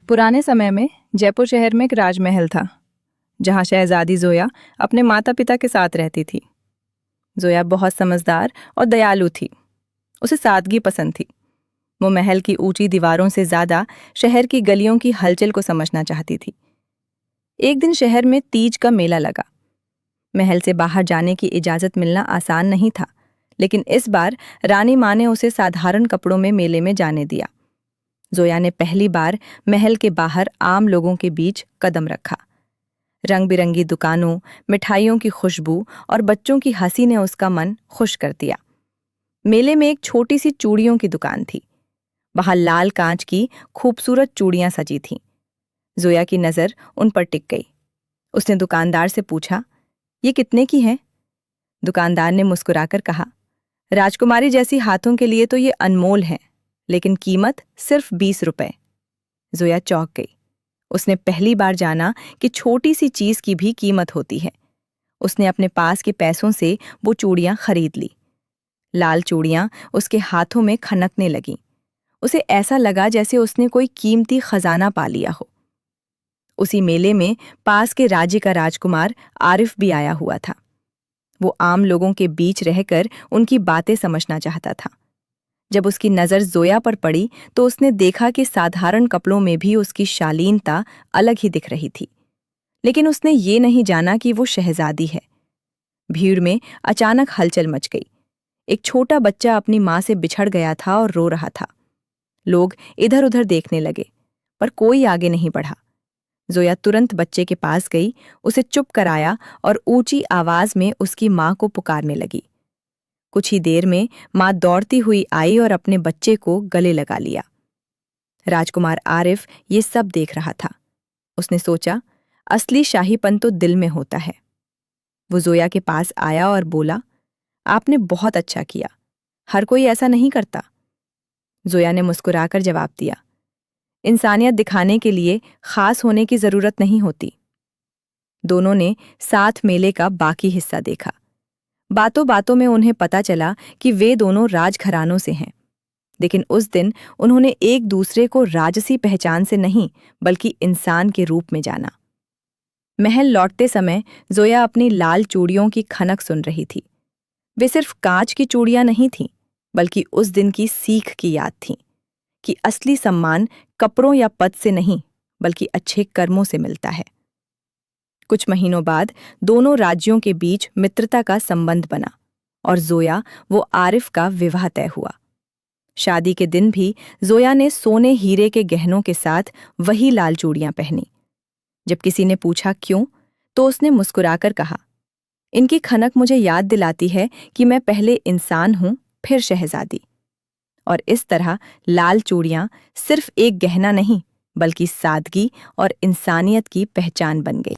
पुराने समय में जयपुर शहर में एक राजमहल था, जहां शहजादी जोया अपने माता पिता के साथ रहती थी। जोया बहुत समझदार और दयालु थी। उसे सादगी पसंद थी। वो महल की ऊंची दीवारों से ज्यादा शहर की गलियों की हलचल को समझना चाहती थी। एक दिन शहर में तीज का मेला लगा। महल से बाहर जाने की इजाजत मिलना आसान नहीं था, लेकिन इस बार रानी माँ ने उसे साधारण कपड़ों में मेले में जाने दिया। जोया ने पहली बार महल के बाहर आम लोगों के बीच कदम रखा। रंग बिरंगी दुकानों, मिठाइयों की खुशबू और बच्चों की हंसी ने उसका मन खुश कर दिया। मेले में एक छोटी सी चूड़ियों की दुकान थी। वहां लाल कांच की खूबसूरत चूड़ियां सजी थीं। जोया की नजर उन पर टिक गई। उसने दुकानदार से पूछा, ये कितने की हैं? दुकानदार ने मुस्कुराकर कहा, राजकुमारी जैसी हाथों के लिए तो ये अनमोल हैं, लेकिन कीमत सिर्फ 20 रुपए। जोया चौंक गई। उसने पहली बार जाना कि छोटी सी चीज की भी कीमत होती है। उसने अपने पास के पैसों से वो चूड़ियां खरीद ली। लाल चूड़ियां उसके हाथों में खनकने लगीं। उसे ऐसा लगा जैसे उसने कोई कीमती खजाना पा लिया हो। उसी मेले में पास के राज्य का राजकुमार आरिफ भी आया हुआ था। वो आम लोगों के बीच रहकर उनकी बातें समझना चाहता था। जब उसकी नज़र जोया पर पड़ी तो उसने देखा कि साधारण कपड़ों में भी उसकी शालीनता अलग ही दिख रही थी। लेकिन उसने ये नहीं जाना कि वो शहजादी है। भीड़ में अचानक हलचल मच गई। एक छोटा बच्चा अपनी माँ से बिछड़ गया था और रो रहा था। लोग इधर उधर देखने लगे, पर कोई आगे नहीं बढ़ा। जोया तुरंत बच्चे के पास गई, उसे चुप कराया और ऊंची आवाज में उसकी माँ को पुकारने लगी। कुछ ही देर में माँ दौड़ती हुई आई और अपने बच्चे को गले लगा लिया। राजकुमार आरिफ ये सब देख रहा था। उसने सोचा, असली शाहीपन तो दिल में होता है। वो जोया के पास आया और बोला, आपने बहुत अच्छा किया। हर कोई ऐसा नहीं करता। जोया ने मुस्कुराकर जवाब दिया, इंसानियत दिखाने के लिए खास होने की जरूरत नहीं होती। दोनों ने साथ मेले का बाकी हिस्सा देखा। बातों बातों में उन्हें पता चला कि वे दोनों राजघरानों से हैं। लेकिन उस दिन उन्होंने एक दूसरे को राजसी पहचान से नहीं, बल्कि इंसान के रूप में जाना। महल लौटते समय जोया अपनी लाल चूड़ियों की खनक सुन रही थी। वे सिर्फ कांच की चूड़ियां नहीं थीं, बल्कि उस दिन की सीख की याद थीं कि असली सम्मान कपड़ों या पद से नहीं, बल्कि अच्छे कर्मों से मिलता है। कुछ महीनों बाद दोनों राज्यों के बीच मित्रता का संबंध बना और जोया वो आरिफ का विवाह तय हुआ। शादी के दिन भी जोया ने सोने हीरे के गहनों के साथ वही लाल चूड़ियां पहनी। जब किसी ने पूछा क्यों, तो उसने मुस्कुराकर कहा, इनकी खनक मुझे याद दिलाती है कि मैं पहले इंसान हूं, फिर शहजादी। और इस तरह लाल चूड़ियां सिर्फ एक गहना नहीं, बल्कि सादगी और इंसानियत की पहचान बन गई।